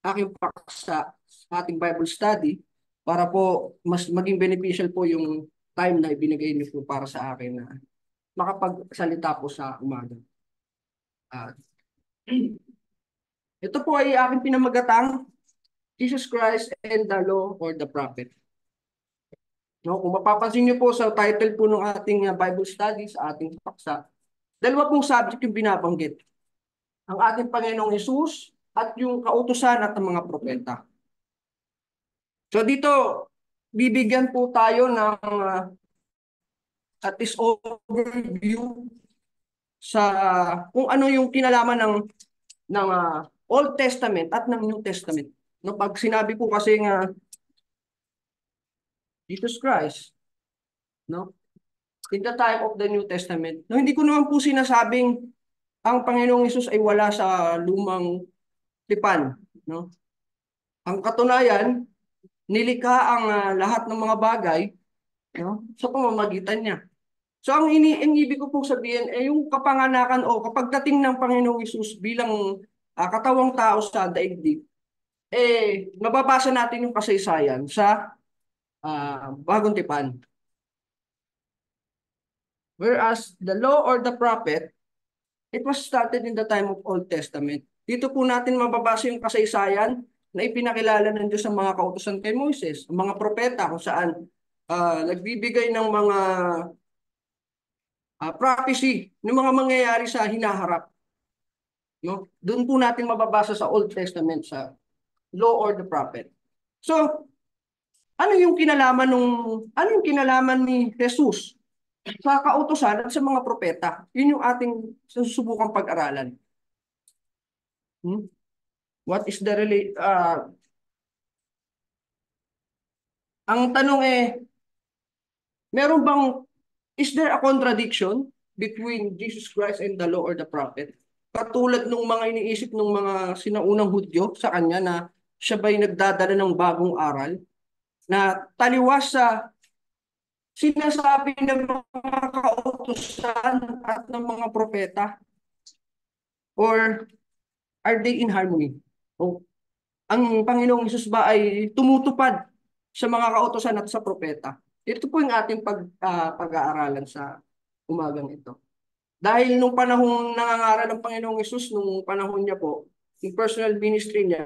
aking paksa sa ating Bible study para po mas maging beneficial po yung time na ibinigay niyo po para sa akin na makapagsalita po sa umaga. At ito po ay aking pinamagatang Jesus Christ and the Law or the Prophet. No, kung mapapansin niyo po sa title po ng ating Bible study sa ating paksa, dalawa pong subject yung binabanggit. Ang ating Panginoong Hesus at yung kautusan at ang mga propeta. So dito, bibigyan po tayo ng at least overview sa kung ano yung kinalaman ng Old Testament at ng New Testament. No, pag sinabi po kasi nga Jesus Christ, no, in the time of the New Testament, no, hindi ko naman po sinasabing ang Panginoong Hesus ay wala sa lumang tipan, no? Ang katunayan, nilikha ang lahat ng mga bagay, no, sa pamamagitan niya. So ang ibig ko pong sabihin ay yung kapanganakan o kapag dating ng Panginoong Hesus bilang katawang tao sa daigdig, mababasa natin yung kasaysayan sa Bagong Tipan. Whereas the law or the prophet, it was started in the time of Old Testament. Dito po natin mababasa yung kasaysayan na ipinakilala ng Diyos sa mga kautusan kay Moises, ang mga propeta kung saan nagbibigay ng mga prophecy ng mga mangyayari sa hinaharap. No? Doon po natin mababasa sa Old Testament, sa Law or the Prophet. So, ano yung kinalaman ni Jesus sa kautusan at sa mga propeta? Yun yung ating susubukang pag-aralan. What is the ang tanong meron bang is there a contradiction between Jesus Christ and the law or the prophet? Katulad nung mga iniisip ng mga sinaunang Hudyo sa kanya na siya ba'y nagdadala ng bagong aral na taliwas sa sinasabi ng mga kautusan at ng mga propeta? Or are they in harmony? O ang Panginoong Hesus ba ay tumutupad sa mga kautusan at sa propeta? Ito po yung ating pag-aaralan sa umagang ito. Dahil nung panahong nangangaral ng Panginoong Hesus, nung panahon niya po, yung personal ministry niya,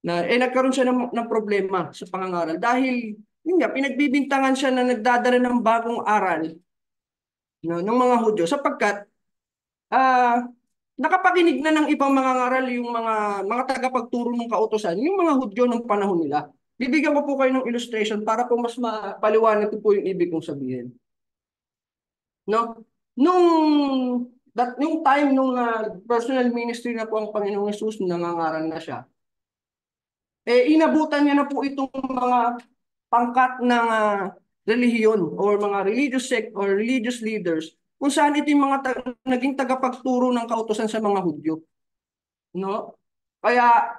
nagkaroon siya ng problema sa pangangaral. Dahil, yun nga, pinagbibintangan siya na nagdadala ng bagong aral, no, ng mga Hudyo sapagkat ah nakapakinig na ng ibang mga ngaral yung mga tagapagturo ng kautusan, yung mga Hudyo ng panahon nila. Bibigyan ko po kayo ng illustration para po mas mapaliwanag ko po yung ibig kong sabihin. No? Yung time nung personal ministry na po ang Panginoong Hesus, nangangaral na siya, inabutan niya na po itong mga pangkat ng relihiyon or mga religious sect or religious leaders kung saan ito yung mga naging tagapagturo ng kautusan sa mga Hudyo. No? Kaya,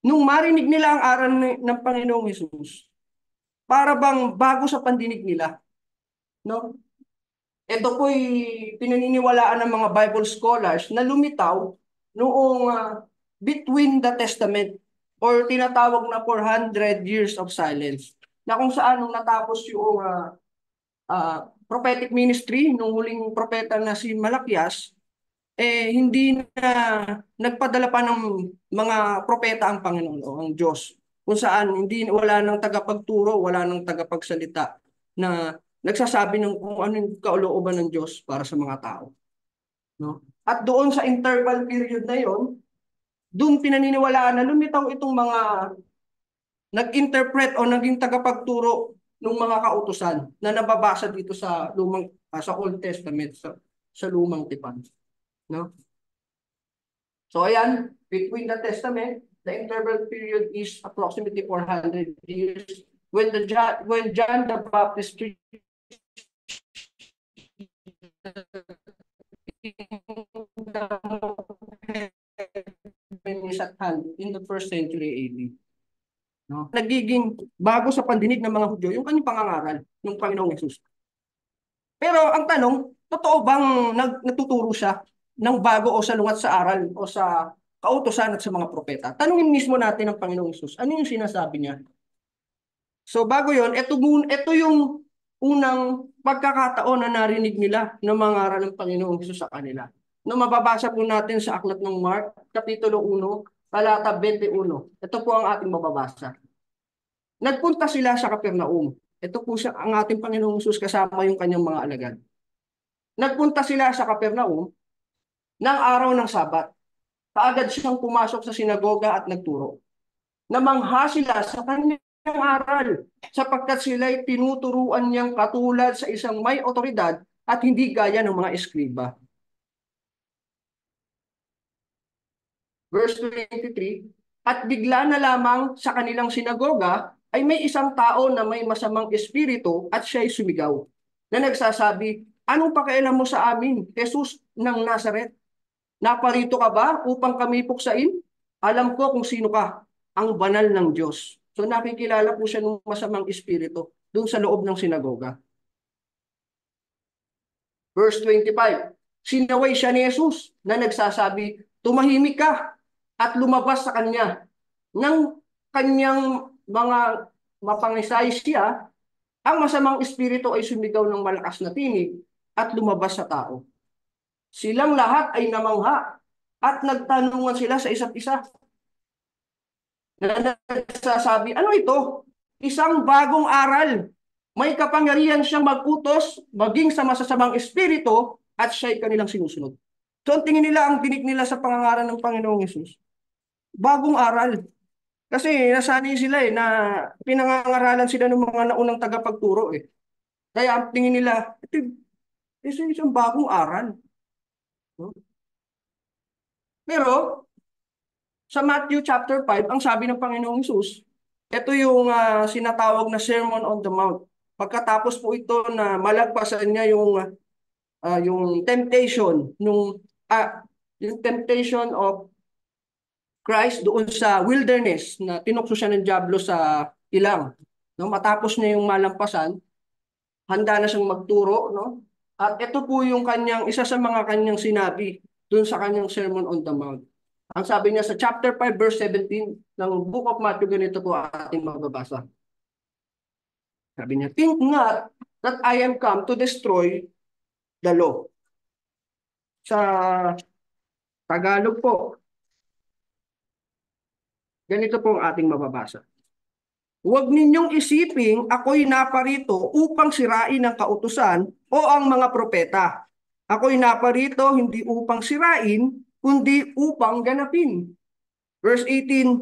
nung marinig nila ang aral ng Panginoong Hesus, para bang bago sa pandinig nila. No? Ito po'y pinaniniwalaan ng mga Bible scholars na lumitaw noong between the Testament or tinatawag na 400 years of silence na kung saan nung natapos yung prophetic ministry nung huling propeta na si Malakias, hindi na nagpadala pa ng mga propeta ang Panginoon o ang Diyos. Kung saan wala nang tagapagturo, wala nang tagapagsalita na nagsasabi ng kung ano yung kaulooban ng Diyos para sa mga tao. No? At doon sa interval period na yon, doon pinaniniwalaan na lumitaw itong mga nag-interpret o naging tagapagturo ng mga kautusan na nababasa dito sa sa Old Testament, sa lumang tipan. No? So ayan, between the Testament, the interval period is approximately 400 years. When John the Baptist is at hand in the first century AD. No? Nagiging bago sa pandinig ng mga Hudyo yung kanyang pangangaral ng Panginoong Hesus. Pero ang tanong, totoo bang natuturo siya ng bago o salungat sa aral o sa kautusan at sa mga propeta. Tanungin mismo natin ang Panginoong Hesus, ano yung sinasabi niya? So bago yon, ito yung unang pagkakataon na narinig nila ng mga aral ng Panginoong Hesus sa kanila. No, mababasa po natin sa aklat ng Mark, Kapitulo 1, talata 21. Ito po ang ating mababasa. Nagpunta sila sa Capernaum. Ito po siya, ang ating Panginoong Hesus kasama yung kanyang mga alagad. Nagpunta sila sa Capernaum ng araw ng Sabat. Kaagad siyang pumasok sa sinagoga at nagturo. Namangha sila sa kanyang aral sapagkat sila'y tinuturuan niyang katulad sa isang may otoridad at hindi gaya ng mga eskriba. Verse 23, at bigla na lamang sa kanilang sinagoga ay may isang tao na may masamang espiritu at siya'y sumigaw na nagsasabi, anong pakialam mo sa amin, Jesus ng Nazaret? Naparito ka ba upang kami puksain? Alam ko kung sino ka, ang banal ng Diyos. So nakikilala po siya ng masamang espiritu doon sa loob ng sinagoga. Verse 25, sinaway siya ni Jesus na nagsasabi, tumahimik ka at lumabas sa kanya. Ng kanyang mga mapangisay siya, ang masamang espiritu ay sumigaw ng malakas na tinig at lumabas sa tao. Silang lahat ay namangha at nagtanungan sila sa isa't isa. Na nagsasabi, ano ito? Isang bagong aral. May kapangyarihan siyang mag-utos, maging sa masasamang espiritu, at siya'y kanilang sinusunod. So ang tingin nila, ang tinik nila sa pangangaral ng Panginoong Hesus, bagong aral. Kasi nasanay sila na pinangangaralan sila ng mga naunang tagapagturo Kaya ang tingin nila, ito isang bagong aral. Pero sa Matthew chapter 5, ang sabi ng Panginoong Hesus, ito yung sinatawag na Sermon on the Mount. Pagkatapos po ito na malagpasan niya yung temptation yung temptation of Christ doon sa wilderness na tinukso siya ng diablo sa ilang. No, matapos niya yung malampasan, handa na siyang magturo, no? At ito po yung isa sa mga kanyang sinabi doon sa kanyang Sermon on the Mount. Ang sabi niya sa chapter 5 verse 17 ng Book of Matthew, ganito po ating mababasa. Sabi niya, think not that I am come to destroy the law. Sa Tagalog po, ganito po ang ating mababasa. Huwag ninyong isiping ako'y naparito upang sirain ang kautusan o ang mga propeta. Ako'y naparito hindi upang sirain, kundi upang ganapin. Verse 18,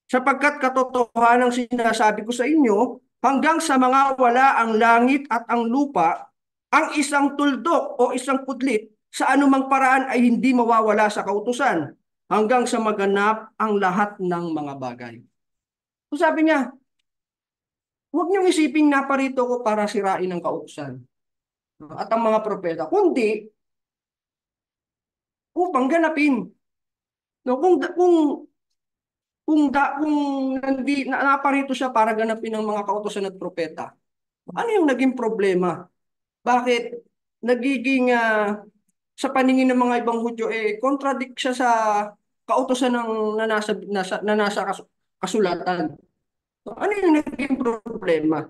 sapagkat katotohanan ang sinasabi ko sa inyo, hanggang sa mga wala ang langit at ang lupa, ang isang tuldok o isang putlit sa anumang paraan ay hindi mawawala sa kautusan, hanggang sa maganap ang lahat ng mga bagay. So sabi niya, huwag niyong isiping naparito ko para sirain ang kautusan at ang mga propeta, kundi upang ganapin. No, kung naparito siya para ganapin ang mga kautusan at propeta, ano yung naging problema? Bakit nagiging sa paningin ng mga ibang Hudyo contradict siya sa kautusan ng na nasa kasulatan? Ano yung naging problema?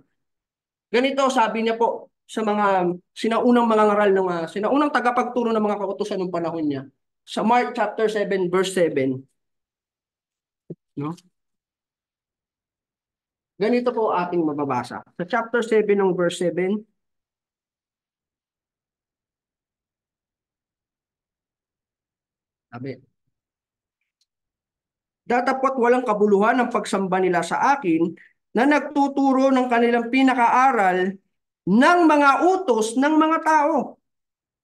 Ganito sabi niya po sa mga sinaunang mga ngaral ng sinaunang tagapagturo ng mga kautusan ng panahon niya. Sa Mark chapter 7 verse 7, no? Ganito po ating mababasa. Sa chapter 7 ng verse 7, sabi, datapot walang kabuluhan ang pagsamba nila sa akin na nagtuturo ng kanilang pinakaaral ng mga utos ng mga tao.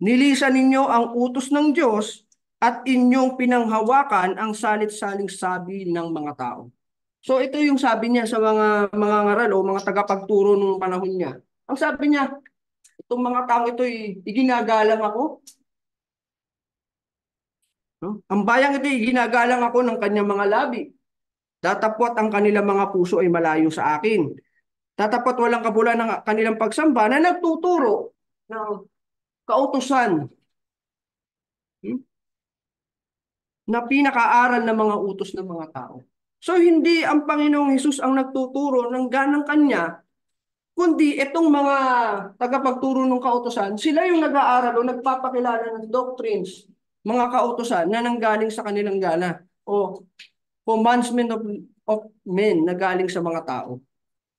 Nilisan ninyo ang utos ng Diyos at inyong pinanghawakan ang salit-saling sabi ng mga tao. So ito yung sabi niya sa mga ngaral o mga tagapagturo ng panahon niya. Ang sabi niya, itong mga tao ito iginagalang ako. No? Ang bayang ito ginagalang ako ng kanyang mga labi. Datapwat ang kanilang mga puso ay malayo sa akin. Datapwat walang kabulan ng kanilang pagsamba na nagtuturo ng kautusan. Hmm? na pinakaaral ng mga utos ng mga tao. So hindi ang Panginoong Hesus ang nagtuturo ng ganang kanya, kundi itong mga tagapagturo ng kautusan, sila yung nag-aaral o nagpapakilala ng doctrines, mga kautusan na nanggaling sa kanilang gana o commandment of men na galing sa mga tao.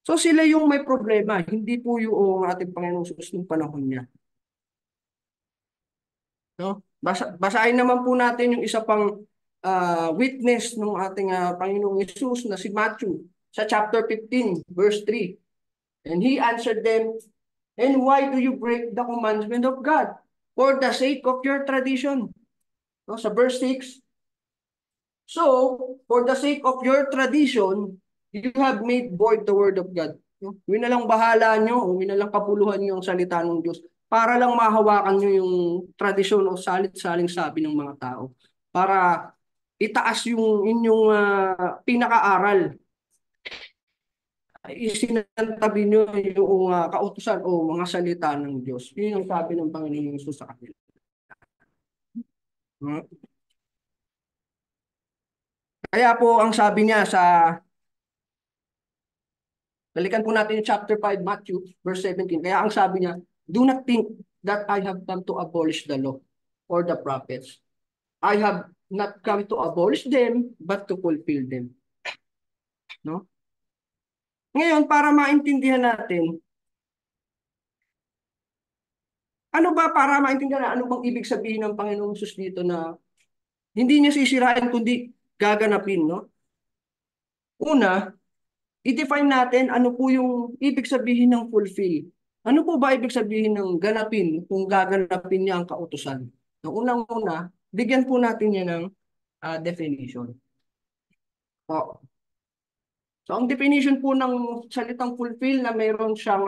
So sila yung may problema, hindi po yung ating Panginoong Hesus ng panahon niya. No? Basahin naman po natin yung isa pang witness ng ating Panginoong Hesus na si Matthew sa chapter 15, verse 3. And he answered them, "And why do you break the commandment of God? For the sake of your tradition." No? Sa verse 6, "So, for the sake of your tradition, you have made void the word of God." No? Winalang bahala nyo o winalang kapuluhan nyo ang salita ng Diyos para lang mahawakan nyo yung tradisyon o salit-saling sabi ng mga tao. Para itaas yung inyong pinakaaral. Isinantabi nyo yung kautusan o mga salita ng Diyos. Yun ang sabi ng Panginoon Hesus sa kanila. Hmm? Kaya po ang sabi niya sa, balikan po natin yung chapter 5, Matthew, verse 17. Kaya ang sabi niya, "Do not think that I have come to abolish the law or the prophets. I have not come to abolish them, but to fulfill them." No? Ngayon, para maintindihan natin, ano ba para maintindihan na ano bang ibig sabihin ng Panginoong Hesus dito na hindi niya sisirain kundi gaganapin, no? Una, i-define natin ano po yung ibig sabihin ng fulfill. Ano po ba ibig sabihin ng ganapin kung gaganapin niya ang kautusan? Ang unang-una, bigyan po natin niya ng definition. O, so ang definition po ng salitang fulfill na mayroon siyang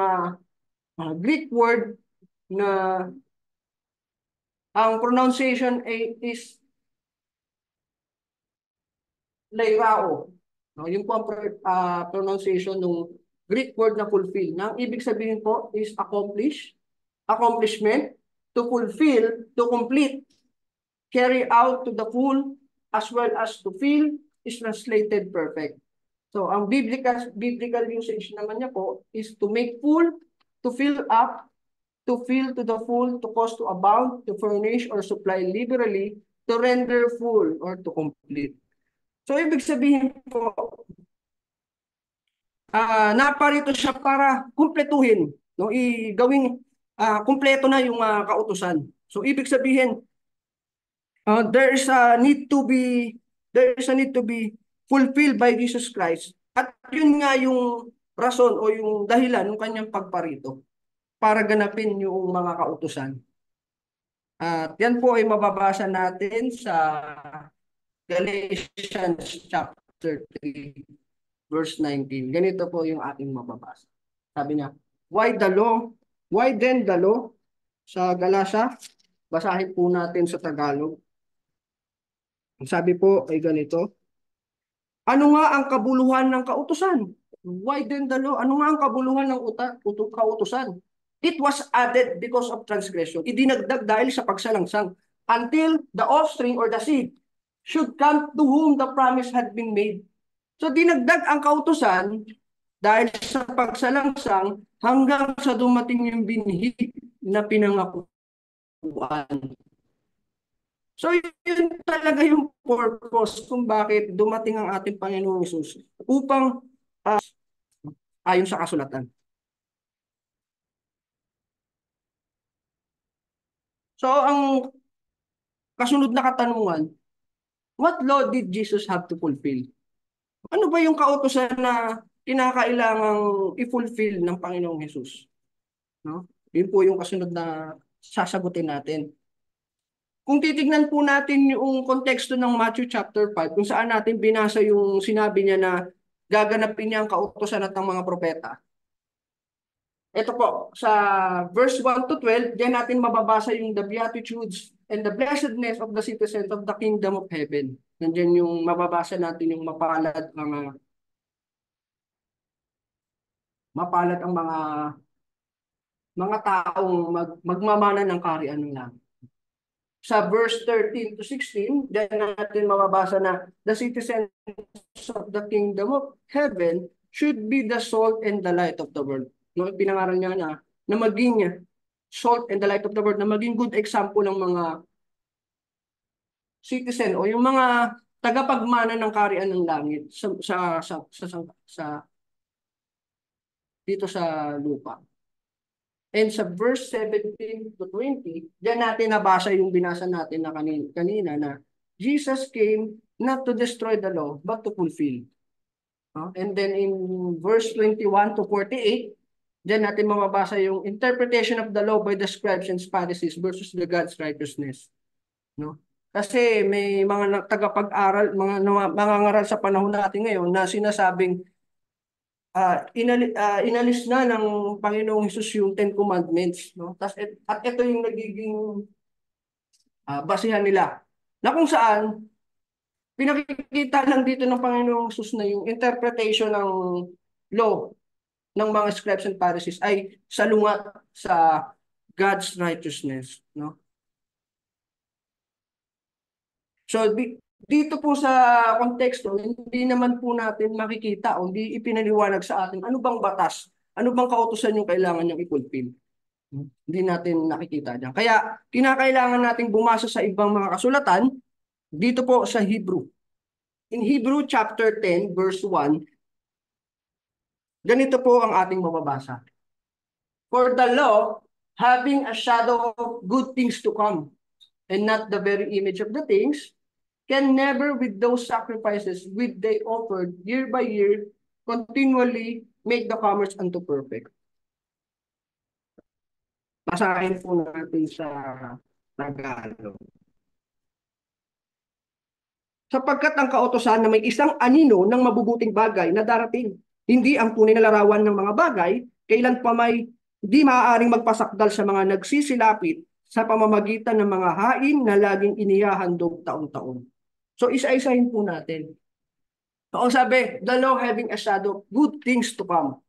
Greek word na ang pronunciation is leirao. No, yun po ang pronunciation ng Greek word na fulfill. Na ang ibig sabihin po is accomplish, accomplishment, to fulfill, to complete, carry out to the full, as well as to fill, is translated perfect. So ang biblical usage naman niya po is to make full, to fill up, to fill to the full, to cause to abound, to furnish or supply liberally, to render full or to complete. So ibig sabihin po, naparito siya para kumpletuhin, no? Gawing kumpleto na yung kautusan. So ibig sabihin, there is a need to be fulfilled by Jesus Christ. At yun nga yung rason o yung dahilan ng kanyang pagparito para ganapin yung mga kautusan. At yan po ay mababasa natin sa Galatians chapter 3, verse 19. Ganito po yung ating mababasa. Sabi niya, "Why the law? Why then the law?" Sa Galasa, basahin po natin sa Tagalog. Ang sabi po ay ganito, "Ano nga ang kabuluhan ng kautusan? Why then the law? Ano nga ang kabuluhan ng kautusan? It was added because of transgression." Idinagdag dahil sa pagsalangsang, "until the offspring or the seed should come to whom the promise had been made." So dinagdag ang kautusan dahil sa pagsalangsang hanggang sa dumating yung binhi na pinangakuan. So yun talaga yung purpose kung bakit dumating ang ating Panginoong Hesus upang ayon sa kasulatan. So ang kasunod na katanungan, what law did Jesus have to fulfill? Ano ba yung kautusan na kinakailangang i-fulfill ng Panginoong Hesus? No? Yun po yung kasunod na sasagutin natin. Kung titignan po natin yung konteksto ng Matthew chapter 5, kung saan natin binasa yung sinabi niya na gaganapin niya ang kautusan at ang mga propeta. Ito po, sa verse 1 to 12, diyan natin mababasa yung the Beatitudes and the blessedness of the citizens of the kingdom of heaven. Nandiyan yung mababasa natin yung mapalad ang mga taong magmamana ng kaharian ng langit. sa verse 13 to 16, diyan natin mababasa na the citizens of the kingdom of heaven should be the salt and the light of the world. No, pinangaral niya na maging salt and the light of the world, na maging good example ng mga citizen o yung mga tagapagmana ng kaharian ng langit sa dito sa lupa. And sa verse 17 to 20, diyan natin nabasa yung binasa natin na kanina na Jesus came not to destroy the law, but to fulfill. And then in verse 21 to 48, diyan natin mababasa yung interpretation of the law by the scribes and Pharisees versus the God's righteousness. No? Kasi may mga tagapag-aral, mga ngaral sa panahon natin ngayon na sinasabing inalis na ng Panginoong Hesus yung Ten Commandments, no? At ito yung nagiging basihan nila. Na kung saan pinakikita lang dito ng Panginoong Hesus na yung interpretation ng law ng mga scribes and Pharisees ay salungat sa God's righteousness, no? So dito po sa konteksto, hindi naman po natin makikita o hindi ipinaliwanag sa atin ano bang batas, ano bang kautusan yung kailangan niyang i-fulfill. Hindi natin nakikita diyan. Kaya kinakailangan nating bumasa sa ibang mga kasulatan dito po sa Hebrew. In Hebrew chapter 10 verse 1, ganito po ang ating mababasa. For the law, having a shadow of good things to come, and not the very image of the things, can never with those sacrifices which they offered year by year continually make the comers unto perfect. Basahin po natin sa Tagalog. Sapagkat ang kautusan na may isang anino ng mabubuting bagay na darating, hindi ang tunay na larawan ng mga bagay, kailan pa may di maaaring magpasakdal sa mga nagsisilapit sa pamamagitan ng mga hain na laging inihahandog taon-taon. So isa-isahin po natin. So ang sabi, the law having a shadow, good things to come.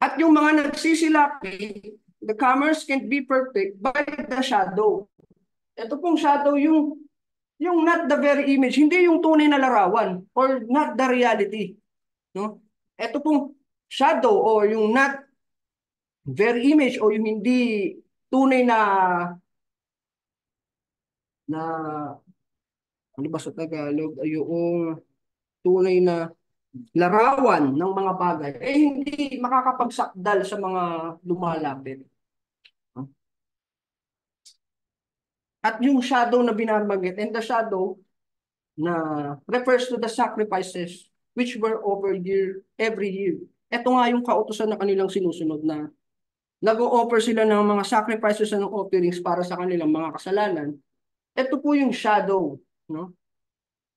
At yung mga nagsisilapit, the comers can't be perfect by the shadow. Ito pong shadow yung not the very image, hindi yung tunay na larawan or not the reality. No? Ito pong shadow or yung not very image o yung hindi tunay na ano ba sa Tagalog ay yung tunay na larawan ng mga bagay hindi makakapagsakdal sa mga lumalapit. At yung shadow na binabanggit, and the shadow na refers to the sacrifices which were over every year. Ito nga yung kautusan na kanilang sinusunod na nag-o-offer sila ng mga sacrifices and offerings para sa kanilang mga kasalanan. Ito po yung shadow, no?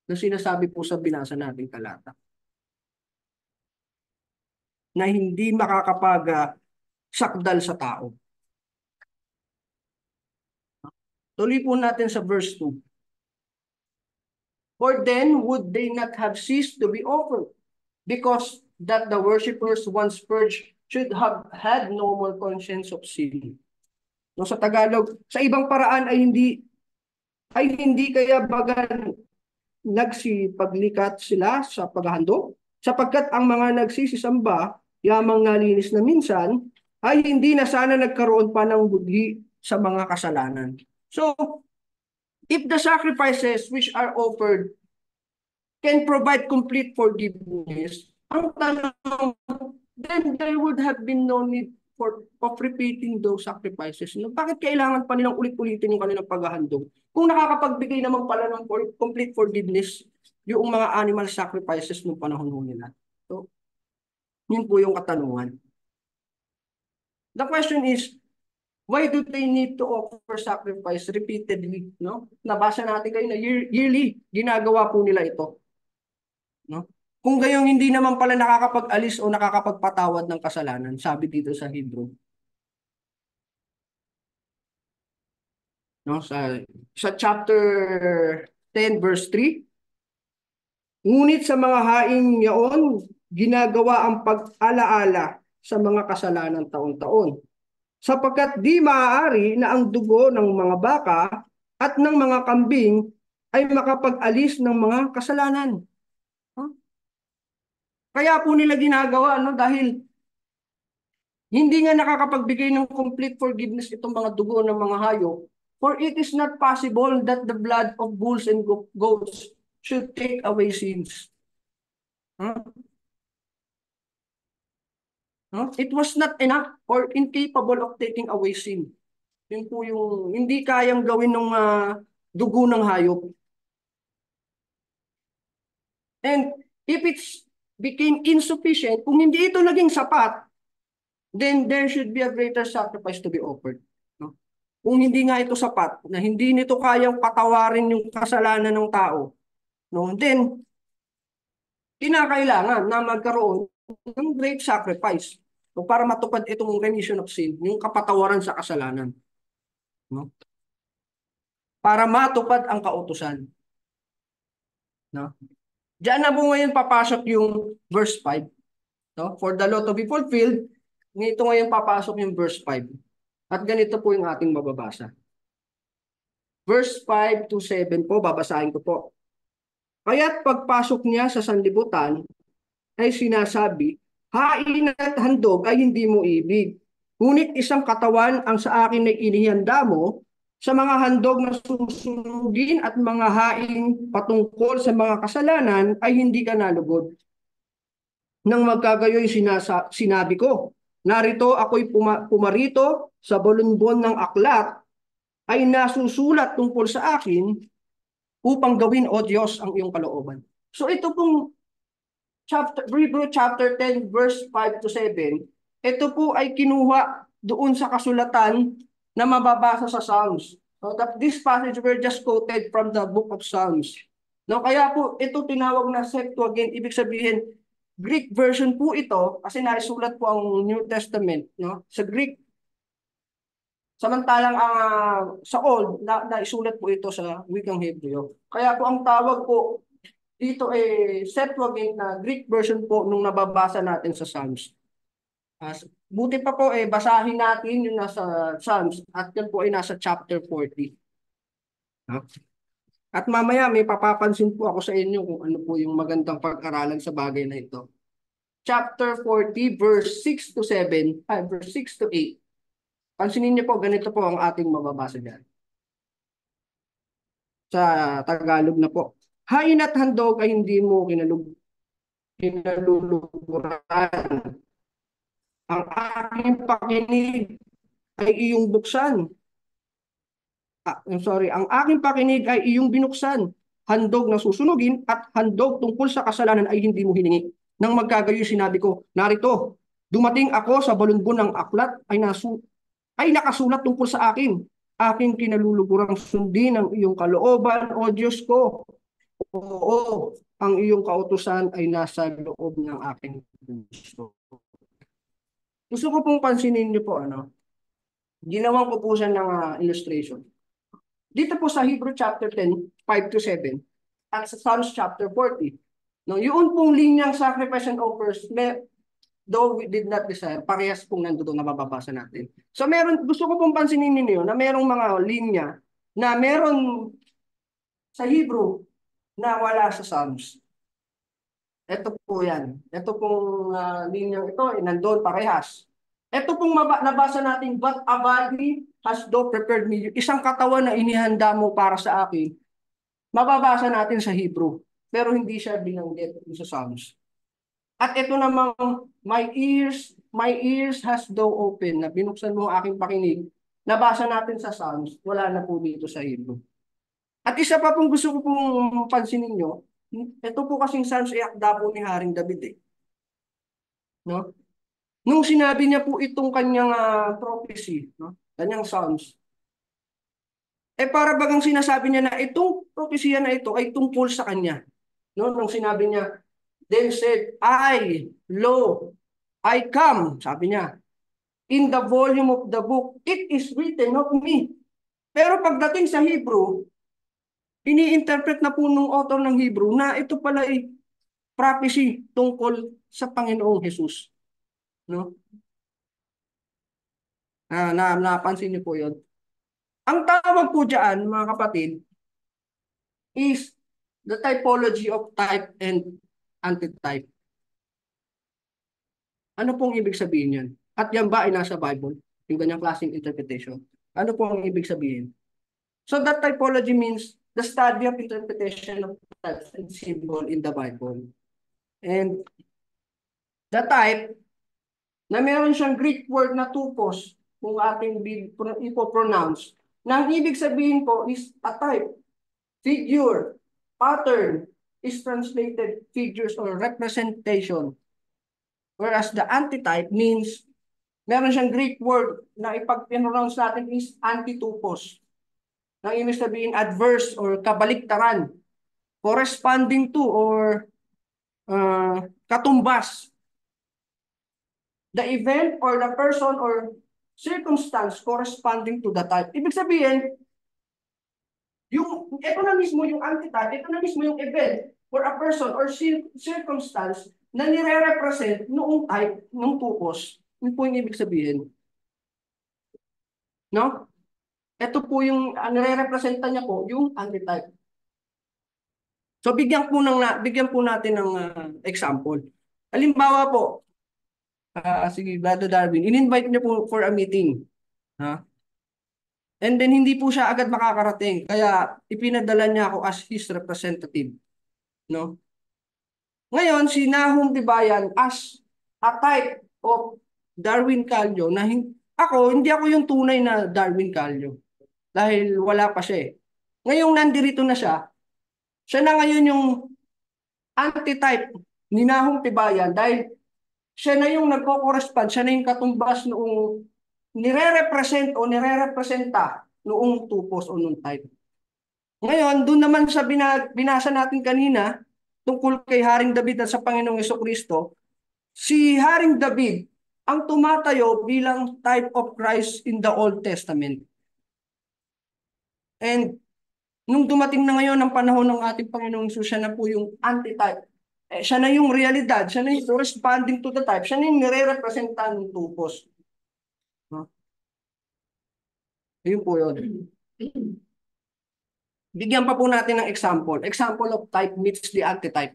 Na sinasabi po sa binasa nating talata. Na hindi makakapag-sakdal sa tao. Tuloy po natin sa verse 2. For then would they not have ceased to be offered, because that the worshippers once purged should have had no more conscience of sin. No, sa Tagalog, sa ibang paraan ay hindi kaya bagan nagsipaglikat sila sa paghahandog, sapagkat ang mga nagsisisamba, yamang nalinis na minsan, ay hindi na sana nagkaroon pa ng budhi sa mga kasalanan. So, if the sacrifices which are offered can provide complete forgiveness, ang tanong, then there would have been no need of repeating those sacrifices. No? Bakit kailangan pa nilang ulit-ulitin yung kanilang paghahandog? Kung nakakapagbigay naman pala ng complete forgiveness yung mga animal sacrifices ng panahon nila. So, yun po yung katanungan. The question is, why do they need to offer sacrifice repeatedly? No? Nabasa natin kayo na yearly, ginagawa po nila ito. No? Kung gayong hindi naman pala nakakapag-alis o nakakapagpatawad ng kasalanan, sabi dito sa Hebrew. No, sa chapter 10 verse 3, ngunit sa mga haing yaon, ginagawa ang pag-alaala sa mga kasalanan taon-taon. sapagkat di maaari na ang dugo ng mga baka at ng mga kambing ay makapag-alis ng mga kasalanan. Huh? Kaya po nila ginagawa, no? Dahil hindi nga nakakapagbigay ng complete forgiveness itong mga dugo ng mga hayop. For it is not possible that the blood of bulls and goats should take away sins. Huh? Huh? It was not enough or incapable of taking away sin. Yun po yung hindi kayang gawin ng dugo ng hayop. And if it's became insufficient, kung hindi ito naging sapat, then there should be a greater sacrifice to be offered. No? Kung hindi nga ito sapat, na hindi nito kayang patawarin yung kasalanan ng tao, no? Then kinakailangan na magkaroon ng great sacrifice, no? Para matupad itong remission of sin, yung kapatawaran sa kasalanan. No? Para matupad ang kautusan. No? Diyan na po ngayon papasok yung verse 5. No? For the law to be fulfilled, nito ngayon papasok yung verse 5. At ganito po yung ating mababasa. Verse 5 to 7 po, babasahin ko po. Kaya't pagpasok niya sa sanlibutan, ay sinasabi, hain at handog ay hindi mo ibig. Ngunit isang katawan ang sa akin ay inihanda mo sa mga handog na susunugin at mga haing patungkol sa mga kasalanan ay hindi ka nalugod. Nang magkagayoy sinabi ko, narito ako'y pumarito sa bolunbon ng aklat ay nasusulat tungkol sa akin upang gawin, O Diyos, ang iyong kalooban. So ito pong Hebrew chapter 10 verse 5 to 7, ito po ay kinuha doon sa kasulatan na mababasa sa Psalms. So that this passage were just quoted from the book of Psalms. No, kaya po ito tinawag na Septuagint, ibig sabihin Greek version po ito kasi naisulat po ang New Testament, no? Sa Greek. Samantalang sa Old naisulat po ito sa wikang Hebreo. Kaya po ang tawag po dito Septuagint na Greek version po nung nababasa natin sa Psalms. Buti pa po basahin natin yung nasa Psalms at yan po ay nasa chapter 40. At mamaya may papapansin po ako sa inyo kung ano po yung magandang pag-aralan sa bagay na ito. Chapter 40 verse 6 to 7, verse 6 to 8. Pansinin niyo po, ganito po ang ating mababasa dyan. Sa Tagalog na po. Hain at handog ay hindi mo kinaluluguran. Ang aking pakinig ay iyong buksan. Ang aking pakinig ay iyong binuksan. Handog na susunugin at handog tungkol sa kasalanan ay hindi mo hiningi. Nang magkagayoy sinabi ko, narito, dumating ako sa balunbon ng aklat ay nakasulat tungkol sa akin. Aking kinalulugurang sundin ang iyong kalooban, O Diyos ko. Oo, ang iyong kautusan ay nasa loob ng aking puso. Gusto ko pong pansinin niyo po, ginawan ko po siya ng illustration. Dito po sa Hebrew chapter 10, 5 to 7, at sa Psalms chapter 40, yun pong linyang sacrifice and offers, though we did not desire, parehas pong nandoon na mababasa natin. So gusto ko pong pansinin ninyo na merong mga linya na meron sa Hebrew na wala sa Psalms. Ito po yan. Ito pong linyang ito, nandoon parehas. Ito pong nabasa natin, but a body has thou prepared me. Isang katawan na inihanda mo para sa akin. Mababasa natin sa Hebrew. Pero hindi siya binanggit sa Psalms. At ito namang, my ears has thou opened, na binuksan mo ang aking pakinig. Nabasa natin sa Psalms, wala na po dito sa Hebrew. At isa pa pong gusto ko pong pansinin nyo, ito po kasing Psalms ay akda po ni Haring David. No? Nung sinabi niya po itong kanyang prophecy, kanyang Psalms, para bagang sinasabi niya na itong propesya na ito ay tungkol sa kanya. No? Nung sinabi niya, then said, lo, I come, sabi niya, in the volume of the book, it is written of me. Pero pagdating sa Hebrew, ini-interpret na po nung author ng Hebrew na ito pala ay prophecy tungkol sa Panginoong Jesus. No? Napansin niyo po yun. Ang tawag po dyan, mga kapatid, is the typology of type and antitype. Ano pong ibig sabihin yan? At yan ba ay nasa Bible? Yung ganyang klaseng interpretation. Ano po ang ibig sabihin? So that typology means the study of interpretation of types and symbol in the Bible. And the type, na meron siyang Greek word na tupos, kung ating ipopronounce, na ang ibig sabihin po is a type, figure, pattern, is translated figures or representation. Whereas the antitype means, meron siyang Greek word na ipag-pronounce natin is antitupos. Nang ibig sabihin adverse or kabaliktaran, corresponding to or katumbas. The event or the person or circumstance corresponding to the type. Ibig sabihin, ito na mismo yung antitype, ito na mismo yung event or a person or circumstance na nire-represent noong type ng tupos. Yun po yung ibig sabihin. No? Ito po yung nire-representa niya po yung antitype. So bigyan po natin ng example. Halimbawa po, sige, Brother Darwin, in-invite niyo po for a meeting. Ha? And then hindi po siya agad makakarating. Kaya ipinadala niya ako as his representative. No? Ngayon, si Nahum Tibayan as a type of Darwin Calio na hindi ako yung tunay na Darwin Calio. Dahil wala pa siya eh. Ngayong nandirito na siya na ngayon yung antitype ni Nahum Tibayan dahil siya na yung nagko-correspond, siya na yung katumbas noong nire-represent o nire-representa noong tupos o noong type. Ngayon, doon naman sa binasa natin kanina, tungkol kay Haring David at sa Panginoong Jesucristo, si Haring David ang tumatayo bilang type of Christ in the Old Testament. And nung dumating na ngayon ang panahon ng ating Panginoong Jesus, siya na po yung antitype. Siya na yung realidad, siya na yung corresponding to the type, siya na yung nire-representa ng tupos. Yun po yun. Bigyan pa po natin ng example. Example of type meets the antitype.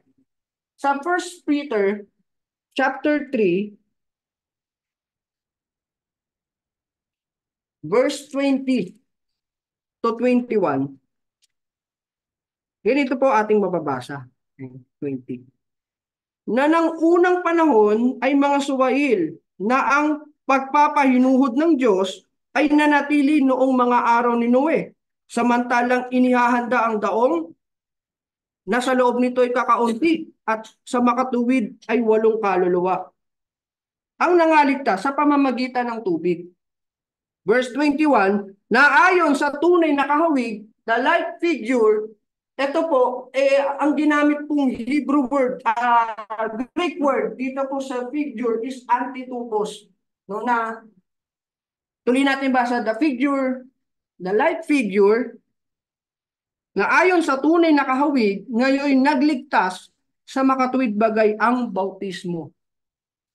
Sa 1 Peter chapter 3, verse 20 to 21. Ganito po ating mababasa. 20. Na ng unang panahon ay mga suwail na ang pagpapahinuhod ng Diyos ay nanatili noong mga araw ni Noe. Samantalang inihahanda ang daong, nasa loob nito ay kakaunti at sa makatuwid ay 8 kaluluwa. Ang nangaligtas sa pamamagitan ng tubig. Verse 21, na ayon sa tunay na kahawig, the like figure, ito po, ang ginamit pong Hebrew word, Greek word, dito po sa figure is antitupos. No, na, tuloy natin basa, the figure, the like figure, na ayon sa tunay na kahawig, ngayon nagligtas sa makatuwid bagay ang bautismo.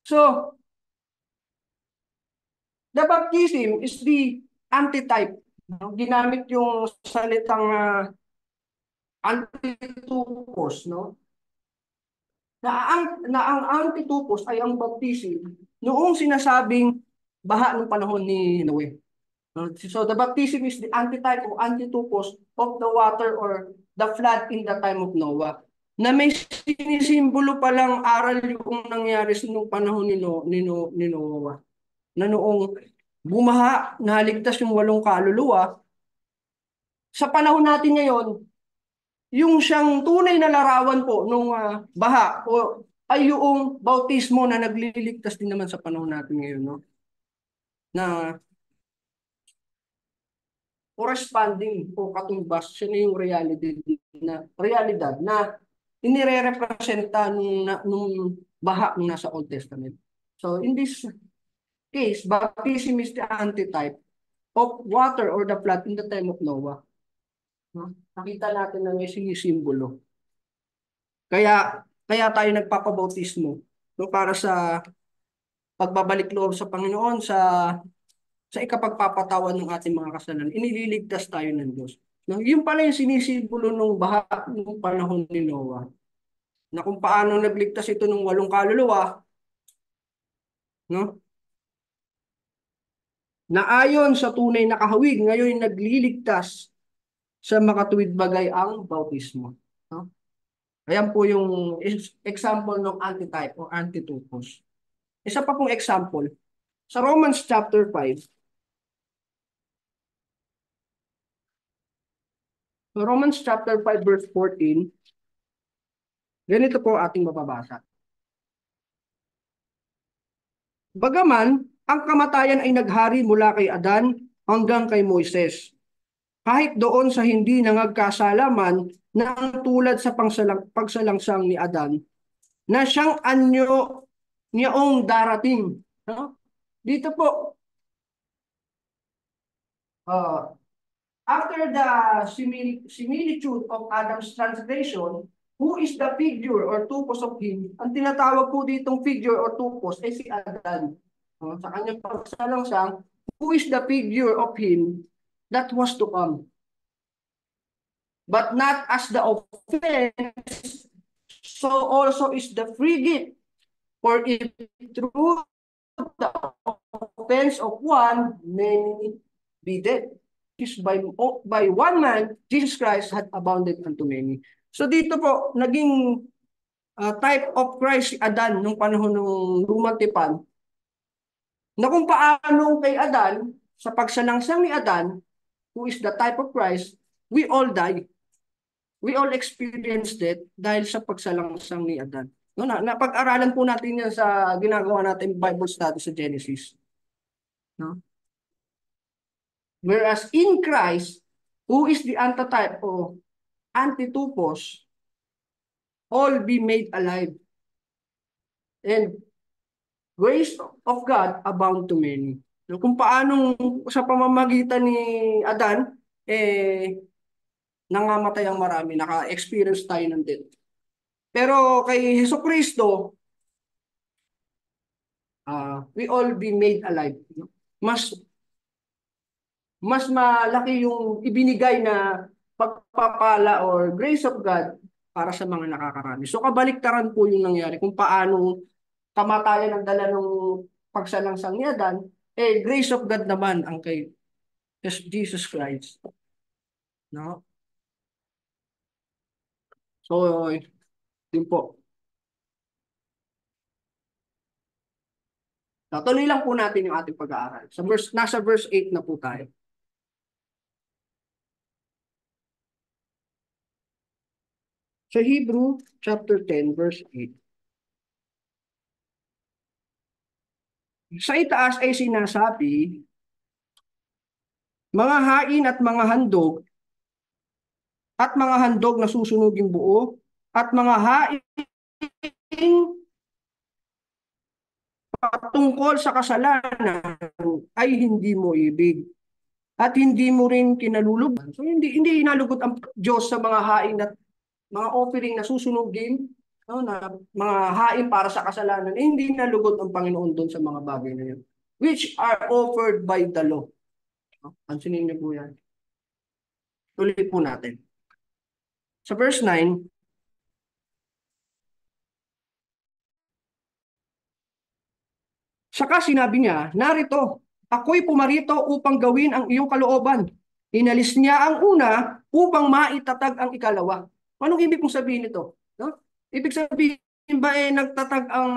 So, the baptism is the antitype. Ginamit yung salitang antitupos, no? Na ang antitupos ay ang baptism noong sinasabing baha ng panahon ni Noe. So the baptism is the antitype o antitupos of the water or the flood in the time of Noah. Na may sinisimbolo palang aral yung nangyari sa nung panahon ni Noah. Na noong bumaha, naligtas yung 8 kaluluwa. Sa panahon natin ngayon, yung siyang tunay na larawan po nung baha o ay yung bautismo na nagliligtas din naman sa panahon natin ngayon, no? Na corresponding o katumbas, siya na yung realidad na inire-representa nung baha nung nasa Old Testament. So in this case, baptism is the antitype of water or the flood in the time of Noah. No? Nakita natin na may sinisimbolo. Kaya tayo nagpapabautismo, no, para sa pagbabalik loob sa Panginoon sa sa ikapagpapatawan ng ating mga kasalanan, inililigtas tayo ng Diyos. No, yun pala yung sinisimbolo ng baha ng panahon ni Noah. Na kung paano nagligtas ito ng 8 kaluluwa, no? Na ayon sa tunay na kahawig, ngayon nagliligtas sa makatuwid bagay ang bautismo. No? Ayan po yung example ng antitype o antitupos. Isa pa pong example, sa Romans chapter 5, Romans chapter 5 verse 14, ganito po ating mababasa. Bagaman, ang kamatayan ay naghari mula kay Adan hanggang kay Moises. Kahit doon sa hindi nangagkasalaman na ang tulad sa pagsalangsang ni Adan, na siyang anyo niyong darating. No? Dito po, uh, after the similitude of Adam's translation, who is the figure or tupos of him? Ang tinatawag po ditong figure or tupos ay si Adan. Sa kanyang pagsalangsang, who is the figure of him that was to come? But not as the offense, so also is the free gift. For if through the offense of one, many be dead. By one man, Jesus Christ had abounded unto many. So dito po, naging type of Christ si Adan nung panahon ng lumang tipan, na kung paano kay Adan, sa pagsalangsang ni Adan, who is the type of Christ, we all die. We all experienced it dahil sa pagsalangsang ni Adan. No, napag-aralan po natin yan sa ginagawa natin Bible study sa Genesis. No? Whereas in Christ, who is the antitype o antitupos, all be made alive. And grace of God abound to many. So, kung paanong sa pamamagitan ni Adan, nangamatay ang marami, naka-experience tayo ng death. Pero kay Jesucristo, we all be made alive. Mas malaki yung ibinigay na pagpapala or grace of God para sa mga nakakarami. So kabaliktaran po yung nangyari kung paano kamatayan ang dala ng pagsalangsang ni Adan, grace of God naman ang kay Jesus Christ. No? So, yun po. Tuloy lang po natin yung ating pag-aaral. Nasa verse 8 na po tayo. Sa Hebrew chapter 10 verse 8. Sa itaas ay sinasabi, mga hain at mga handog na susunuging buo, at mga hain patungkol sa kasalanan ay hindi mo ibig. At hindi mo rin kinalulugod. So hindi inalugot ang Diyos sa mga hain at mga offering na susunugin, no, na mga hain para sa kasalanan, hindi nalugod ang Panginoon doon sa mga bagay na yun, which are offered by the law. Pansinin niyo po yan. Tuloy po natin. Sa verse 9, saka sinabi niya, narito, ako'y pumarito upang gawin ang iyong kalooban. Inalis niya ang una upang maitatag ang ikalawa. Anong ibig kong sabihin nito? No? Ibig sabihin ba nagtatag ang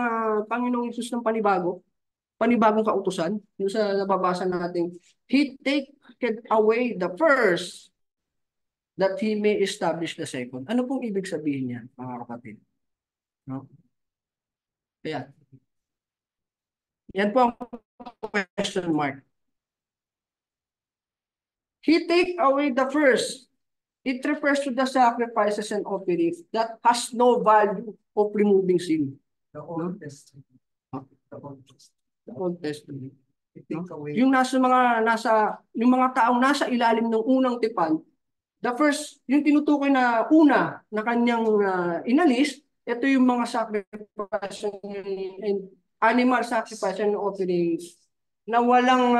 Panginoong Hesus ng panibagong kautusan? Yung sa nababasa natin, He taketh away the first that He may establish the second. Ano pong ibig sabihin niya, mga kapatid? No? Kaya, yan po ang question mark. He take away the first. It refers to the sacrifices and offerings that has no value of removing sin. The Old Testament. The Old Testament. The Old Testament. It take away. Yung yung mga taong nasa ilalim ng unang tipan, the first, yung tinutukoy na una na kanyang inalis, ito yung mga sacrifice and animal sacrifice and offerings na walang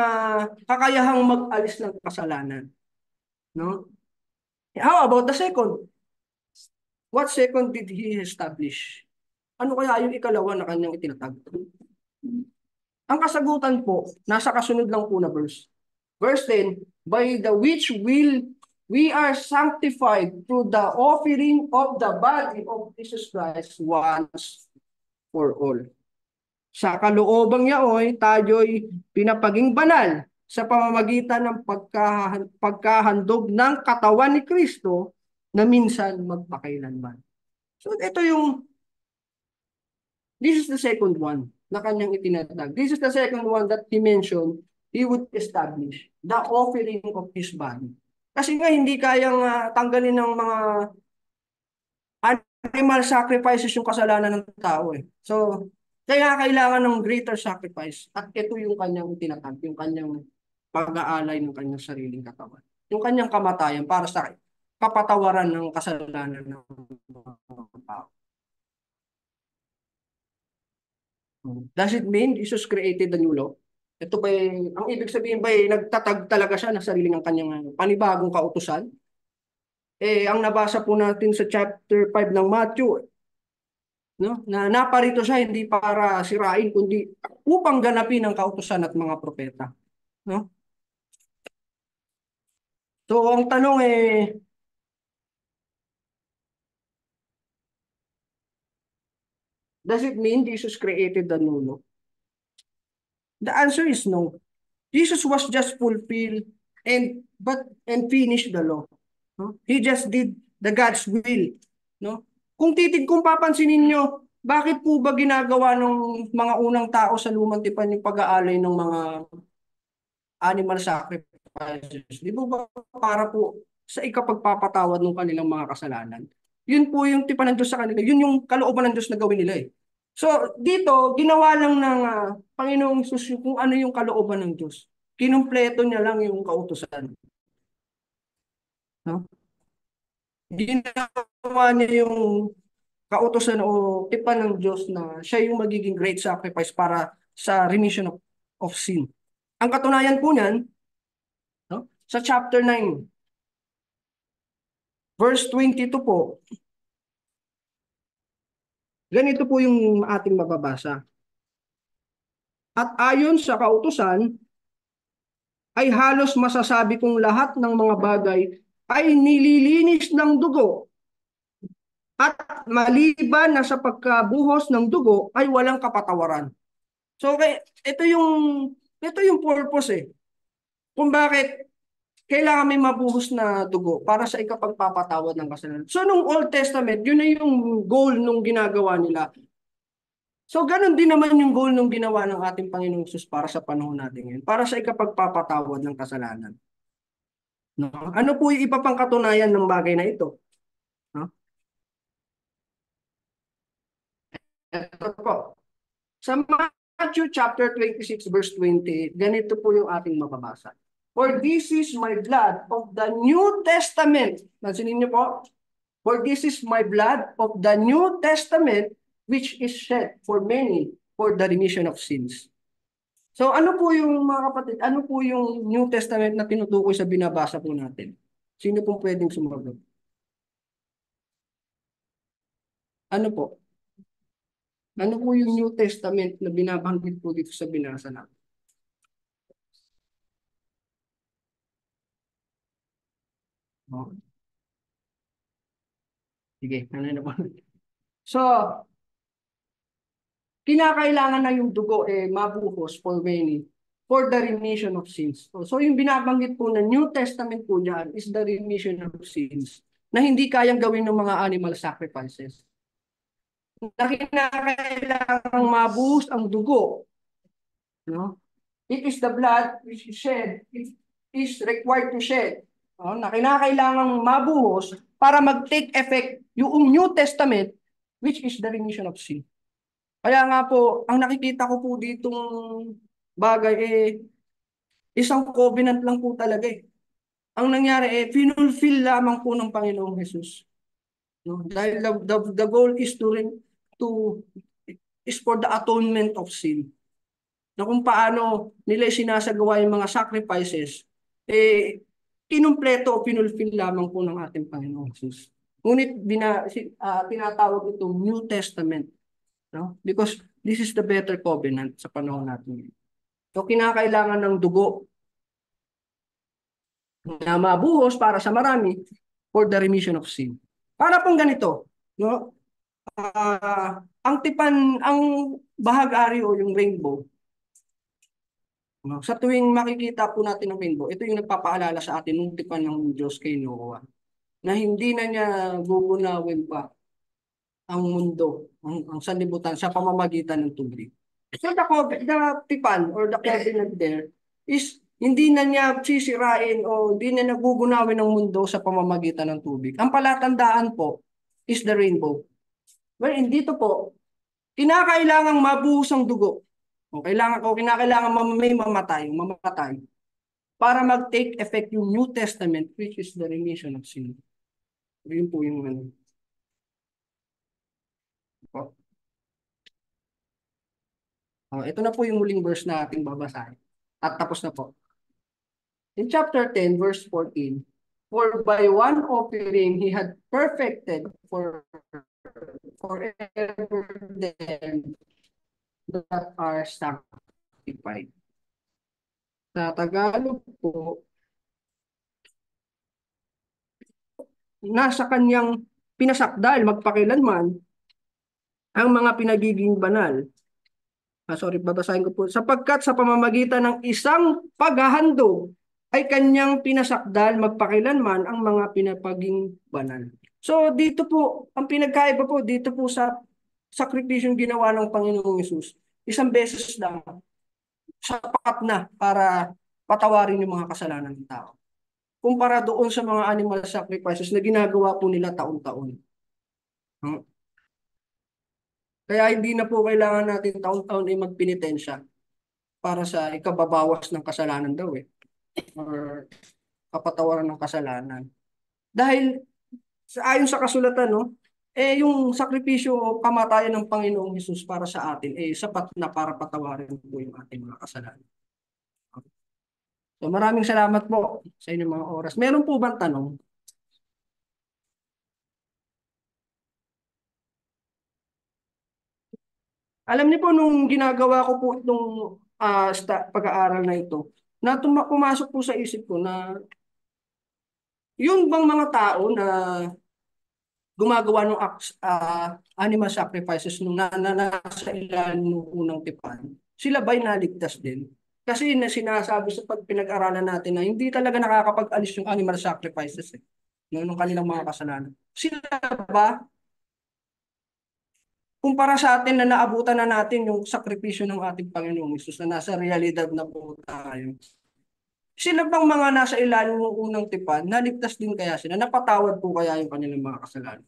kakayahang mag-alis ng kasalanan. No? How about the second? What second did he establish? Ano kaya yung ikalawa na kanyang itinatag? Ang kasagutan po, nasa kasunod lang po na verse. Verse 10, by the which will we are sanctified through the offering of the body of Jesus Christ once for all. Sa kaloobang yaoy, tayo'y pinapaging banal sa pamamagitan ng pagkahandog ng katawan ni Kristo na minsan magpakailanman. So this is the second one na kanyang itinatag. This is the second one that he mentioned he would establish, the offering of his body. Kasi nga hindi kayang tanggalin ng mga animal sacrifices yung kasalanan ng tao eh. So, kaya kailangan ng greater sacrifice. At ito yung kanyang itinatag, yung kanyang pag-aalay ng kanyang sariling katawan. Yung kanyang kamatayan para sa kapatawaran ng kasalanan ng mga tao. Does it mean Jesus created the new law? Ito ba, ang ibig sabihin ba, nagtatag talaga siya ng sariling ang kanyang panibagong kautusan? Ang nabasa po natin sa chapter 5 ng Matthew, no? Na naparito siya hindi para sirain, kundi upang ganapin ang kautusan at mga propeta. No? So, ang tanong does it mean Jesus created the new law? The answer is no. Jesus was just fulfilled and finished the law. No? He just did the God's will. No? Kung papansinin niyo, bakit po ba ginagawa ng mga unang tao sa lumang tipan yung pag-aalay ng mga animal sacrifices? Di ba para po sa ikapagpapatawad ng kanilang mga kasalanan? Yun po yung tipan ng Diyos sa kanila. Yun yung kalooban ng Diyos na gawin nila eh. So, dito, ginawa lang ng Panginoong Jesus kung ano yung kalooban ng Diyos. Kinumpleto niya lang yung kautusan. No? Ginawa niya yung kautusan o tipan ng Diyos na siya yung magiging great sacrifice para sa remission of sin. Ang katunayan po niyan, no? Sa chapter 9, verse 22 po, ganito po yung ating mababasa. At ayon sa kautusan, ay halos masasabi kong lahat ng mga bagay ay nililinis ng dugo. At maliban na sa pagkabuhos ng dugo ay walang kapatawaran. So ito yung purpose eh. Kung bakit kailangan may mabuhos na dugo para sa ikapagpapatawad ng kasalanan. So nung Old Testament, yun na yung goal nung ginagawa nila. So ganun din naman yung goal nung ginawa ng ating Panginoong Jesus para sa panahon natin ngayon, para sa ikapagpapatawad ng kasalanan. No? Ano po yung iba pang katunayan ng bagay na ito? No? Ito po. Sa Matthew chapter 26 verse 20, ganito po yung ating mababasa. For this is my blood of the New Testament. Nansinin niyo po? For this is my blood of the New Testament which is shed for many for the remission of sins. So ano po yung mga kapatid, ano po yung New Testament na tinutukoy sa binabasa po natin? Sino pong pwedeng sumagot? Ano po? Ano po yung New Testament na binabanggit po dito sa binasa natin? Oh. Sige, ano na po? So, kinakailangan na yung dugo mabuhos for many for the remission of sins. So yung binabanggit po na New Testament po dyan is the remission of sins na hindi kayang gawin ng mga animal sacrifices. Na kinakailangan mabuhos ang dugo. No? It is the blood which is shed. It is required to shed. No? Na kinakailangan mabuhos para mag-take effect yung New Testament which is the remission of sin. Kaya nga po, ang nakikita ko po ditong bagay isang covenant lang po talaga eh. Ang nangyari finulfill lamang po ng Panginoong Jesus. No? Dahil the goal is to is for the atonement of sin. na kung paano nila sinasagawa yung mga sacrifices, kinumpleto o pinulfill lamang po ng ating Panginoong Jesus. Ngunit tinatawag itong New Testament, no? Because this is the better covenant sa panahon natin. So kinakailangan ng dugo na mabuhos para sa marami for the remission of sin. Para pong ganito, no? Ang tipan, ang bahag-ari o yung rainbow, no? Sa tuwing makikita po natin ang rainbow, ito yung nagpapaalala sa atin ng tipan ng Diyos kay Noah, na hindi na niya gugunawin pa ang mundo, ang sanlibutan sa pamamagitan ng tubig. So the tipan or the covenant there is hindi na niya sisirain o hindi na nagugunawin ang mundo sa pamamagitan ng tubig. Ang palatandaan po is the rainbow. Well, dito po, kinakailangang mabuhos ang dugo. Kinakailangan may mamatay para mag-take effect yung New Testament, which is the remission of sin. Yun po yung ano. Ito na po yung huling verse na ating babasahin. At tapos na po. In chapter 10, verse 14, for by one offering he had perfected forever them that are sanctified. Sa Tagalog po, nasa kanyang pinasakdal magpakilanman ang mga pinagiging banal. Babasahin ko po. Sapagkat sa pamamagitan ng isang paghahandog ay kanyang pinasakdal magpakilanman ang mga pinapaging banal. So dito po, ang pinagkaiba po dito po sa sakripisyong ginawa ng Panginoong Hesus, isang beses lang, sapat na para patawarin yung mga kasalanan ng tao. Kumpara doon sa mga animal sacrifices na ginagawa po nila taon-taon. Kaya hindi na po kailangan natin taon-taon ay magpenitensya para sa ikababawas ng kasalanan daw or kapatawaran ng kasalanan. Dahil ayon sa kasulatan, no, yung sakripisyo o kamatayan ng Panginoong Hesus para sa atin sapat na para patawarin po yung ating mga kasalanan. So maraming salamat po sa inyong mga oras. Meron po bang tanong? Alam niyo po, nung ginagawa ko po itong pag-aaral na ito, na pumasok po sa isip ko na yung bang mga tao na gumagawa ng animal sacrifices nung nasa ilalim ng unang tipan, sila ba'y naligtas din? Kasi sinasabi sa pagpinag-aralan natin na hindi talaga nakakapag-alis yung animal sacrifices ng kanilang mga kasalanan. Sila ba, kumpara sa atin na naabutan na natin yung sakripisyo ng ating Panginoong Hesus na nasa realidad na po tayo, sila bang mga nasa ilalim ng unang tipan, naligtas din kaya sila? Napatawad po kaya yung kanilang mga kasalanan?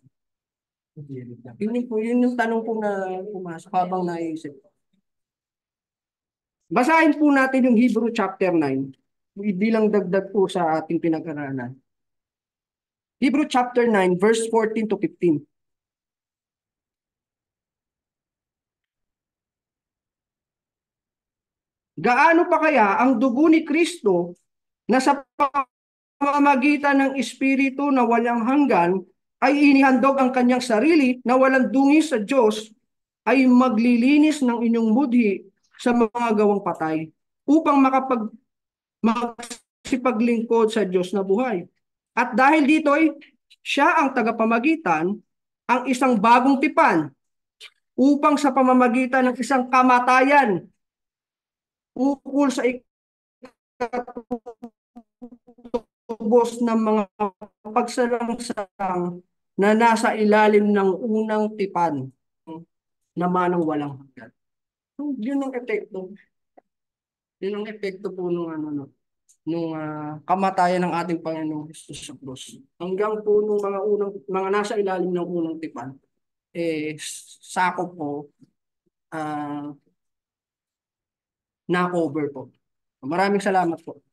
Yun yung tanong po na pumasok habang naisip. Basahin po natin yung Hebrew chapter 9 bilang dagdag po sa ating pinag-aralan. Hebrew chapter 9 verse 14 to 15. Gaano pa kaya ang dugo ni Kristo na sa pamamagitan ng Espiritu na walang hanggan ay inihandog ang kanyang sarili na walang dungis sa Diyos ay maglilinis ng inyong budhi sa mga gawang patay upang magsipaglingkod sa Diyos na buhay. At dahil dito'y siya ang tagapamagitan, ang isang bagong tipan upang sa pamamagitan ng isang kamatayan ukol sa ikatubos ng mga pagsalangsang na nasa ilalim ng unang tipan na manang walang hanggan. Yun ang epekto. Yun ang epekto po nung kamatayan ng ating Panginoong Hesus sa krus. Hanggang po nung mga nasa ilalim ng unang tipan, sakop po, na-cover po. Maraming salamat po.